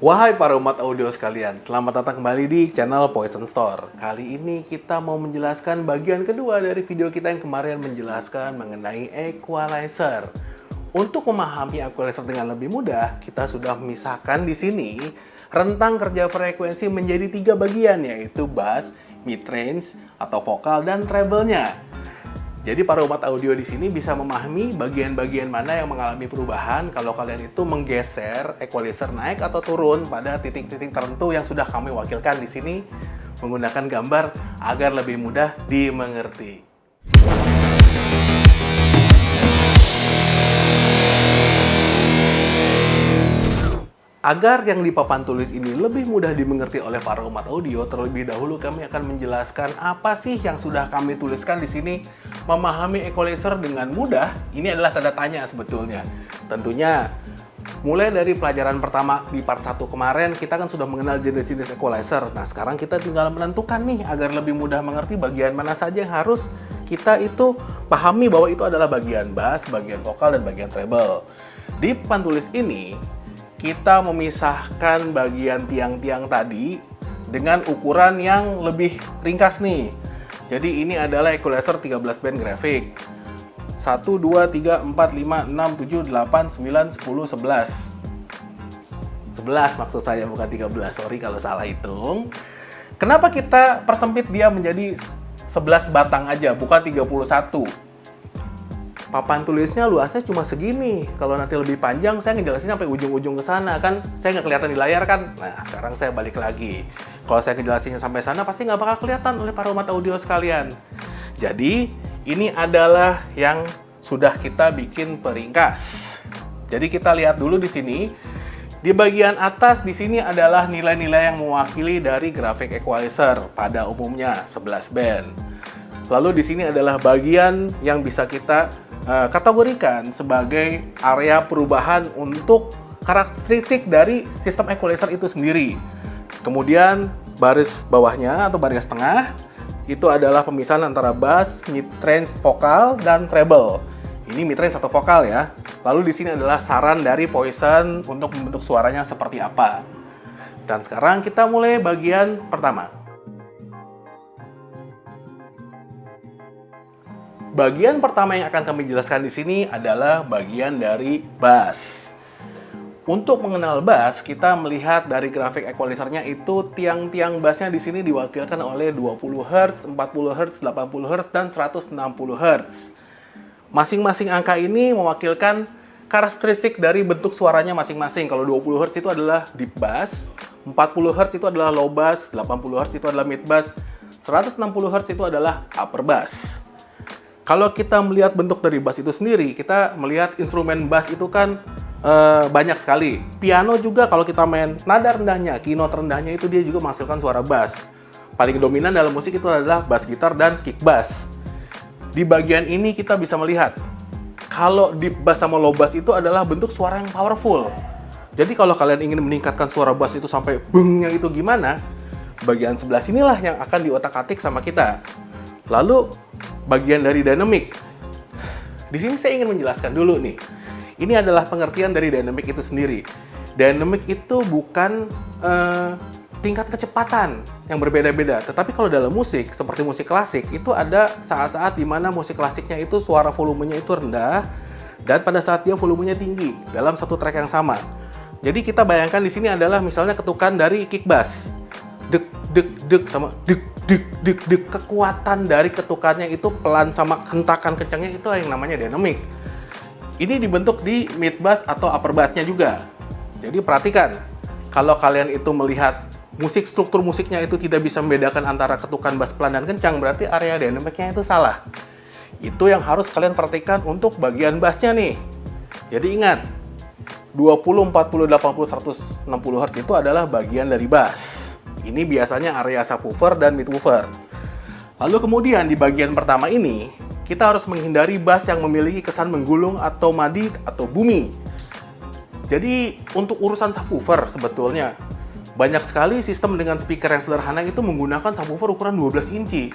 Wahai para umat audio sekalian, selamat datang kembali di channel Poison Store. Kali ini kita mau menjelaskan bagian kedua dari video kita yang kemarin menjelaskan mengenai equalizer. Untuk memahami equalizer dengan lebih mudah, kita sudah memisahkan di sini rentang kerja frekuensi menjadi 3 bagian, yaitu bass, mid-range atau vokal, dan treble-nya. Jadi para umat audio di sini bisa memahami bagian-bagian mana yang mengalami perubahan kalau kalian itu menggeser equalizer naik atau turun pada titik-titik tertentu yang sudah kami wakilkan di sini menggunakan gambar agar lebih mudah dimengerti. Agar yang di papan tulis ini lebih mudah dimengerti oleh para umat audio, terlebih dahulu kami akan menjelaskan apa sih yang sudah kami tuliskan di sini. Memahami equalizer dengan mudah, ini adalah tanda tanya sebetulnya. Tentunya, mulai dari pelajaran pertama di part 1 kemarin, kita kan sudah mengenal jenis-jenis equalizer. Nah, sekarang kita tinggal menentukan nih, agar lebih mudah mengerti bagian mana saja yang harus kita itu pahami bahwa itu adalah bagian bass, bagian vokal, dan bagian treble. Di papan tulis ini, kita memisahkan bagian tiang-tiang tadi dengan ukuran yang lebih ringkas nih. Jadi ini adalah equalizer 13 band grafik. 1, 2, 3, 4, 5, 6, 7, 8, 9, 10, 11. 11 maksud saya, bukan 13. Sorry kalau salah hitung. Kenapa kita persempit dia menjadi 11 batang aja, bukan 31? Papan tulisnya luasnya cuma segini. Kalau nanti lebih panjang, saya ngejelasin sampai ujung-ujung ke sana kan. Saya nggak kelihatan di layar kan. Nah, sekarang saya balik lagi. Kalau saya ngejelasinnya sampai sana, pasti nggak bakal kelihatan oleh para umat audio sekalian. Jadi, ini adalah yang sudah kita bikin peringkas. Jadi kita lihat dulu di sini. Di bagian atas di sini adalah nilai-nilai yang mewakili dari grafik equalizer pada umumnya 11 band. Lalu di sini adalah bagian yang bisa kita kategorikan sebagai area perubahan untuk karakteristik dari sistem equalizer itu sendiri. Kemudian baris bawahnya atau baris tengah itu adalah pemisahan antara bass, mid-range, vokal, dan treble. Ini mid-range atau vokal ya. Lalu di sini adalah saran dari Poison untuk membentuk suaranya seperti apa. Dan sekarang kita mulai bagian pertama. Bagian pertama yang akan kami jelaskan di sini adalah bagian dari bass. Untuk mengenal bass, kita melihat dari grafik equalizernya itu tiang-tiang bassnya di sini diwakilkan oleh 20 Hz, 40 Hz, 80 Hz, dan 160 Hz. Masing-masing angka ini mewakilkan karakteristik dari bentuk suaranya masing-masing. Kalau 20 Hz itu adalah deep bass, 40 Hz itu adalah low bass, 80 Hz itu adalah mid bass, 160 Hz itu adalah upper bass. Kalau kita melihat bentuk dari bass itu sendiri, kita melihat instrumen bass itu kan banyak sekali. Piano juga kalau kita main nada rendahnya, keynote rendahnya itu dia juga menghasilkan suara bass. Paling dominan dalam musik itu adalah bass gitar dan kick bass. Di bagian ini kita bisa melihat, kalau deep bass sama low bass itu adalah bentuk suara yang powerful. Jadi kalau kalian ingin meningkatkan suara bass itu sampai bengnya itu gimana, bagian sebelah sinilah yang akan diotak-atik sama kita. Lalu bagian dari dynamic. Di sini saya ingin menjelaskan dulu nih. Ini adalah pengertian dari dynamic itu sendiri. Dynamic itu bukan tingkat kecepatan yang berbeda-beda. Tetapi kalau dalam musik, seperti musik klasik, itu ada saat-saat di mana musik klasiknya itu suara volumenya itu rendah, dan pada saat dia volumenya tinggi dalam satu track yang sama. Jadi kita bayangkan di sini adalah misalnya ketukan dari kick bass. Dek, dek, dek sama dek, dek, dek, dek. Kekuatan dari ketukannya itu pelan sama hentakan kencangnya itu yang namanya dynamic. Ini dibentuk di mid bass atau upper bass-nya juga. Jadi perhatikan, kalau kalian itu melihat musik, struktur musiknya itu tidak bisa membedakan antara ketukan bass pelan dan kencang, berarti area dynamic-nya itu salah. Itu yang harus kalian perhatikan untuk bagian bass-nya nih. Jadi ingat, 20, 40, 80, 160 Hz itu adalah bagian dari bass. Ini biasanya area subwoofer dan midwoofer. Lalu kemudian di bagian pertama ini, kita harus menghindari bass yang memiliki kesan menggulung atau madi atau bumi. Jadi untuk urusan subwoofer sebetulnya, banyak sekali sistem dengan speaker yang sederhana itu menggunakan subwoofer ukuran 12 inci.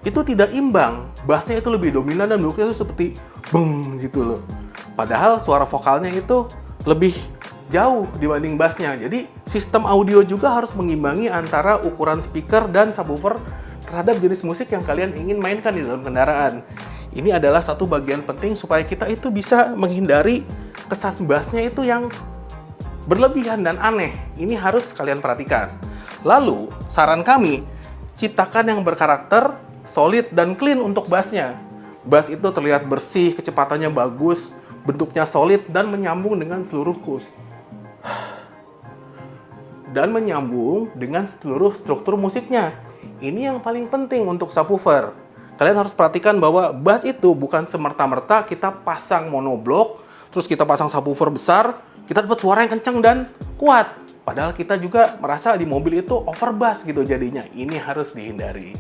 Itu tidak imbang, bassnya itu lebih dominan dan bentuknya itu seperti beng gitu loh. Padahal suara vokalnya itu lebih jauh dibanding bassnya. Jadi sistem audio juga harus mengimbangi antara ukuran speaker dan subwoofer terhadap jenis musik yang kalian ingin mainkan di dalam kendaraan. Ini adalah satu bagian penting supaya kita itu bisa menghindari kesan bassnya itu yang berlebihan dan aneh. Ini harus kalian perhatikan. Lalu, saran kami, ciptakan yang berkarakter, solid, dan clean untuk bassnya. Bass itu terlihat bersih, kecepatannya bagus, bentuknya solid, dan menyambung dengan seluruh struktur musiknya. Ini yang paling penting untuk subwoofer. Kalian harus perhatikan bahwa bass itu bukan semerta-merta kita pasang monoblok, terus kita pasang subwoofer besar, kita dapat suara yang kencang dan kuat. Padahal kita juga merasa di mobil itu overbass gitu jadinya. Ini harus dihindari.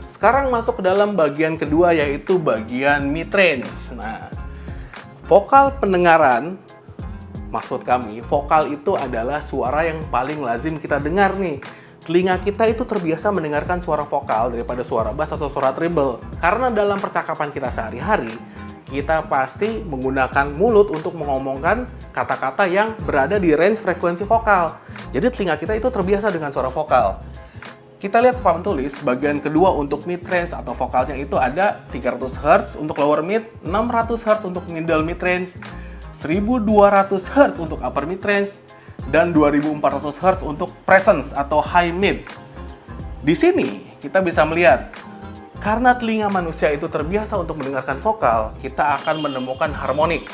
Sekarang masuk ke dalam bagian kedua, yaitu bagian mid-range. Nah, vokal pendengaran, maksud kami, vokal itu adalah suara yang paling lazim kita dengar nih. Telinga kita itu terbiasa mendengarkan suara vokal daripada suara bass atau suara treble. Karena dalam percakapan kita sehari-hari, kita pasti menggunakan mulut untuk mengomongkan kata-kata yang berada di range frekuensi vokal. Jadi telinga kita itu terbiasa dengan suara vokal. Kita lihat papan tulis, bagian kedua untuk mid-range atau vokalnya itu ada 300 Hz untuk lower mid, 600 Hz untuk middle mid-range, 1200 Hz untuk upper mid-range, dan 2400 Hz untuk presence atau high mid. Di sini kita bisa melihat, karena telinga manusia itu terbiasa untuk mendengarkan vokal, kita akan menemukan harmonik.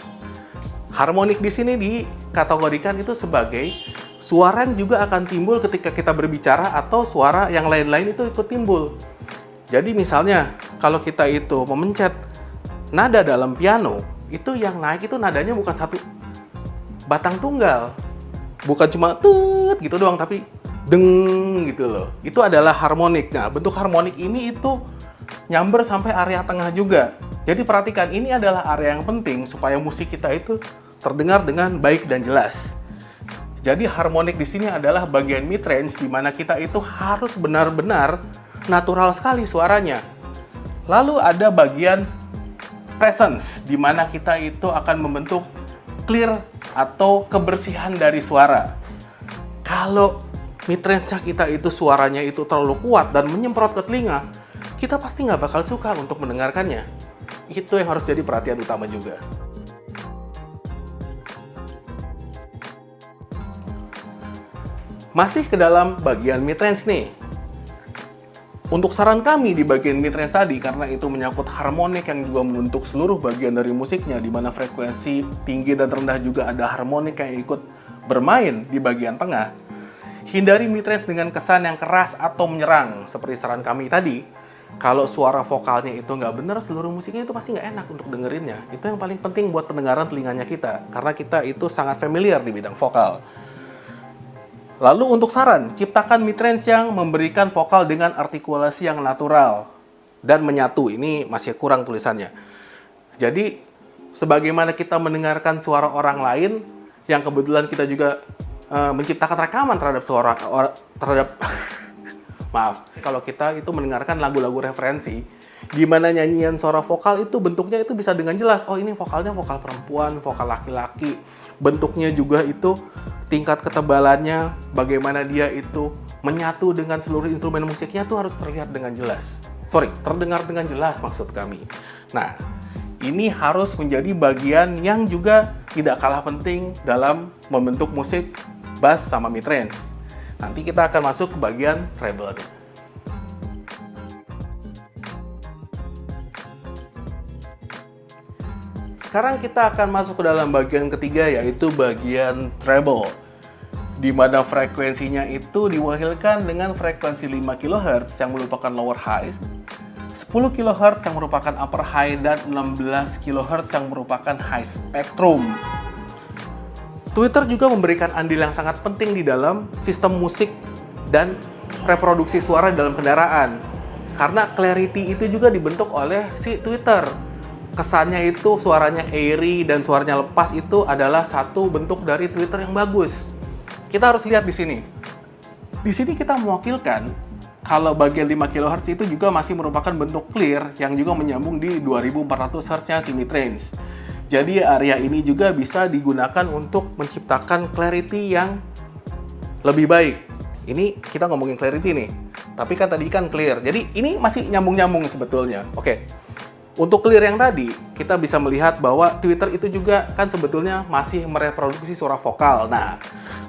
Harmonik di sini dikategorikan itu sebagai suara yang juga akan timbul ketika kita berbicara atau suara yang lain-lain itu ikut timbul. Jadi misalnya, kalau kita itu memencet nada dalam piano, itu yang naik itu nadanya bukan satu batang tunggal. Bukan cuma tut gitu doang, tapi deng gitu loh. Itu adalah harmonik. Nah, bentuk harmonik ini itu nyamber sampai area tengah juga. Jadi perhatikan, ini adalah area yang penting supaya musik kita itu terdengar dengan baik dan jelas. Jadi harmonik di sini adalah bagian mid-range di mana kita itu harus benar-benar natural sekali suaranya. Lalu ada bagian presence, di mana kita itu akan membentuk clear atau kebersihan dari suara. Kalau mid-range-nya kita itu suaranya itu terlalu kuat dan menyemprot ke telinga, kita pasti nggak bakal suka untuk mendengarkannya. Itu yang harus jadi perhatian utama juga. Masih ke dalam bagian mid-range nih. Untuk saran kami di bagian mid-range tadi, karena itu menyangkut harmonik yang juga membentuk seluruh bagian dari musiknya, di mana frekuensi tinggi dan rendah juga ada harmonik yang ikut bermain di bagian tengah. Hindari mid-range dengan kesan yang keras atau menyerang. Seperti saran kami tadi, kalau suara vokalnya itu nggak benar, seluruh musiknya itu pasti nggak enak untuk dengerinnya. Itu yang paling penting buat pendengaran telinganya kita, karena kita itu sangat familiar di bidang vokal. Lalu untuk saran, ciptakan mid-range yang memberikan vokal dengan artikulasi yang natural dan menyatu. Ini masih kurang tulisannya. Jadi, sebagaimana kita mendengarkan suara orang lain, yang kebetulan kita juga menciptakan rekaman terhadap maaf, kalau kita itu mendengarkan lagu-lagu referensi, di mana nyanyian suara vokal itu bentuknya itu bisa dengan jelas. Oh, ini vokalnya vokal perempuan, vokal laki-laki. Bentuknya juga itu tingkat ketebalannya, bagaimana dia itu menyatu dengan seluruh instrumen musiknya tuh harus terlihat dengan jelas. Terdengar dengan jelas maksud kami. Nah, ini harus menjadi bagian yang juga tidak kalah penting dalam membentuk musik bass sama mid-range. Nanti kita akan masuk ke bagian treble. Sekarang kita akan masuk ke dalam bagian ketiga, yaitu bagian treble, di mana frekuensinya itu diwakilkan dengan frekuensi 5 kHz yang merupakan lower high, 10 kHz yang merupakan upper high, dan 16 kHz yang merupakan high spectrum. Twitter juga memberikan andil yang sangat penting di dalam sistem musik dan reproduksi suara dalam kendaraan. Karena clarity itu juga dibentuk oleh si Twitter. Kesannya itu suaranya airy dan suaranya lepas itu adalah satu bentuk dari Twitter yang bagus. Kita harus lihat di sini. Di sini kita mewakilkan kalau bagian 5 kHz itu juga masih merupakan bentuk clear yang juga menyambung di 2400 Hz-nya si mid-range. Jadi area ini juga bisa digunakan untuk menciptakan clarity yang lebih baik. Ini kita ngomongin clarity nih, tapi kan tadi kan clear. Jadi ini masih nyambung-nyambung sebetulnya. Oke. Untuk clear yang tadi, kita bisa melihat bahwa Twitter itu juga kan sebetulnya masih mereproduksi suara vokal. Nah,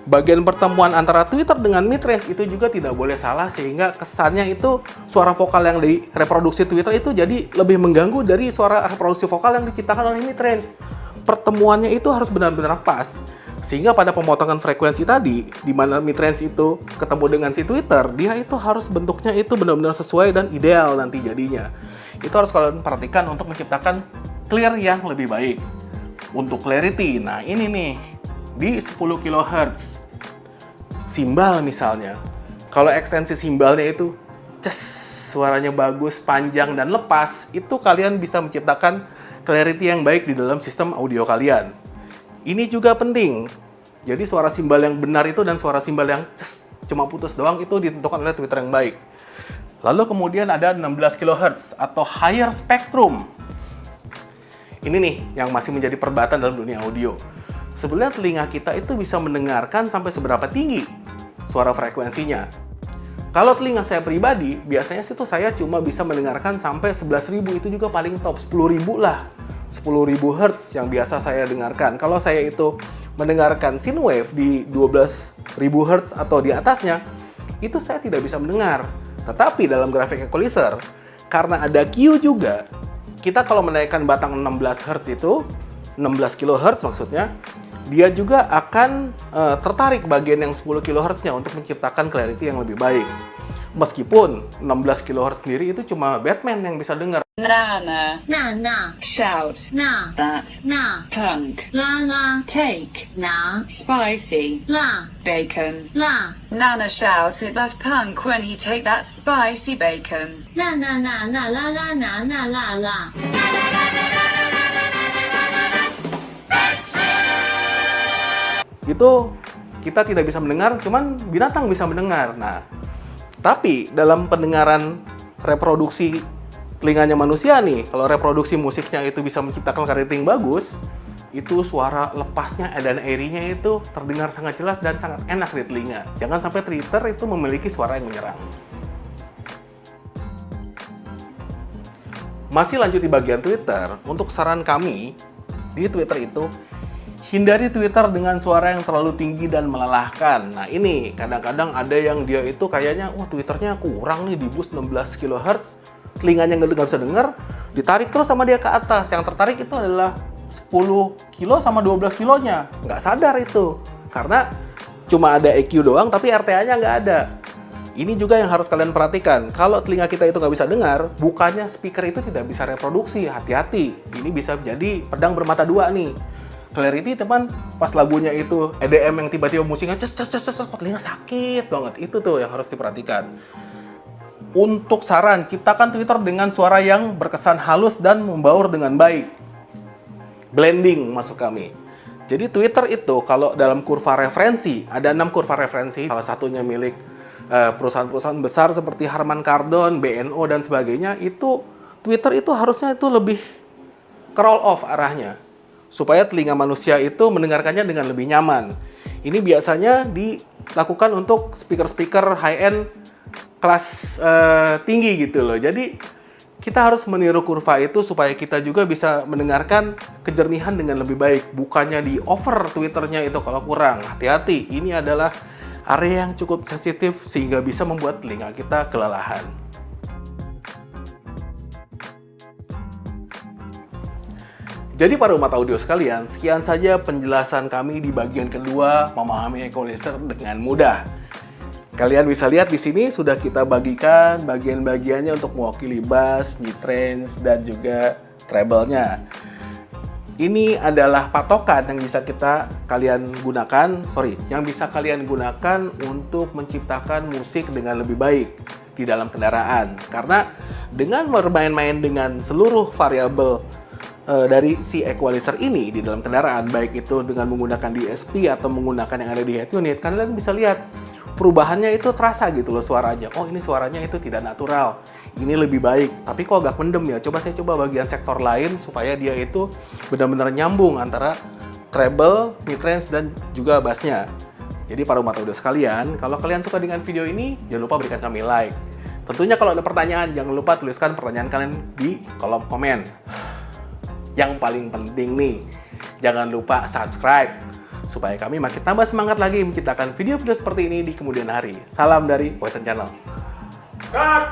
bagian pertemuan antara Twitter dengan midrange itu juga tidak boleh salah, sehingga kesannya itu suara vokal yang direproduksi Twitter itu jadi lebih mengganggu dari suara reproduksi vokal yang diciptakan oleh midrange. Pertemuannya itu harus benar-benar pas. Sehingga pada pemotongan frekuensi tadi, di mana midrange itu ketemu dengan si Twitter, dia itu harus bentuknya itu benar-benar sesuai dan ideal nanti jadinya. Itu harus kalian perhatikan untuk menciptakan clear yang lebih baik. Untuk clarity, nah ini nih, di 10 kHz. Simbal misalnya, kalau ekstensi simbalnya itu suaranya bagus, panjang, dan lepas, itu kalian bisa menciptakan clarity yang baik di dalam sistem audio kalian. Ini juga penting. Jadi suara simbal yang benar itu dan suara simbal yang cuma putus doang itu ditentukan oleh Twitter yang baik. Lalu kemudian ada 16 kHz atau higher spectrum. Ini nih yang masih menjadi perdebatan dalam dunia audio. Sebenarnya telinga kita itu bisa mendengarkan sampai seberapa tinggi suara frekuensinya. Kalau telinga saya pribadi, biasanya sih tuh saya cuma bisa mendengarkan sampai 11.000, itu juga paling top, 10.000 lah. 10.000 Hz yang biasa saya dengarkan. Kalau saya itu mendengarkan synthwave di 12.000 Hz atau di atasnya, itu saya tidak bisa mendengar. Tetapi dalam graphic equalizer, karena ada Q juga, kita kalau menaikkan batang 16 Hz itu, 16 kHz maksudnya, dia juga akan tertarik bagian yang 10 kHz-nya untuk menciptakan clarity yang lebih baik. Meskipun 16 kHz sendiri itu cuma Batman yang bisa dengar. Nana, Nana, shout, Na, that, Na, punk, La La, take, Na, spicy, La, bacon, La, Nana shouts at that punk when he take that spicy bacon. La na na na la la na na la la. Itu kita tidak bisa mendengar, cuman binatang bisa mendengar. Nah, tapi dalam pendengaran reproduksi telinganya manusia nih, kalau reproduksi musiknya itu bisa menciptakan clarity yang bagus, itu suara lepasnya dan airy-nya itu terdengar sangat jelas dan sangat enak di telinga. Jangan sampai Twitter itu memiliki suara yang menyerang. Masih lanjut di bagian Twitter, untuk saran kami di Twitter itu, hindari Twitter dengan suara yang terlalu tinggi dan melelahkan. Nah ini, kadang-kadang ada yang dia itu kayaknya, Twitternya kurang nih di boost 16 kHz, telinganya nggak bisa dengar, ditarik terus sama dia ke atas. Yang tertarik itu adalah 10 kilo sama 12 kilonya. Nggak sadar itu. Karena cuma ada EQ doang, tapi RTA-nya nggak ada. Ini juga yang harus kalian perhatikan. Kalau telinga kita itu nggak bisa dengar, bukannya speaker itu tidak bisa reproduksi. Hati-hati. Ini bisa jadi pedang bermata dua nih. Clarity teman, pas lagunya itu EDM yang tiba-tiba musiknya kok telinga sakit banget. Itu tuh yang harus diperhatikan. Untuk saran, ciptakan Twitter dengan suara yang berkesan halus dan membaur dengan baik. Blending masuk kami. Jadi Twitter itu kalau dalam kurva referensi, ada 6 kurva referensi. Salah satunya milik perusahaan-perusahaan besar seperti Harman Kardon, BNO, dan sebagainya. Itu Twitter itu harusnya itu lebih ke roll off arahnya. Supaya telinga manusia itu mendengarkannya dengan lebih nyaman. Ini biasanya dilakukan untuk speaker-speaker high-end kelas tinggi gitu loh. Jadi kita harus meniru kurva itu supaya kita juga bisa mendengarkan kejernihan dengan lebih baik. Bukannya di over Twitternya itu kalau kurang. Hati-hati, ini adalah area yang cukup sensitif sehingga bisa membuat telinga kita kelelahan. Jadi para umat audio sekalian, sekian saja penjelasan kami di bagian kedua memahami equalizer dengan mudah. Kalian bisa lihat di sini sudah kita bagikan bagian-bagiannya untuk mewakili bass, mid-range, dan juga treble-nya. Ini adalah patokan yang bisa kalian gunakan untuk menciptakan musik dengan lebih baik di dalam kendaraan. Karena dengan bermain-main dengan seluruh variabel dari si equalizer ini di dalam kendaraan, baik itu dengan menggunakan DSP atau menggunakan yang ada di head unit, kalian bisa lihat perubahannya itu terasa gitu loh suaranya. Oh, ini suaranya itu tidak natural. Ini lebih baik. Tapi kok agak mendem ya. Coba saya coba bagian sektor lain supaya dia itu benar-benar nyambung antara treble, mid-range, dan juga bassnya. Jadi para umat audio sekalian, kalau kalian suka dengan video ini, jangan lupa berikan kami like. Tentunya kalau ada pertanyaan, jangan lupa tuliskan pertanyaan kalian di kolom komen. Yang paling penting nih, jangan lupa subscribe supaya kami makin tambah semangat lagi menciptakan video-video seperti ini di kemudian hari. Salam dari Voice Channel. Cut!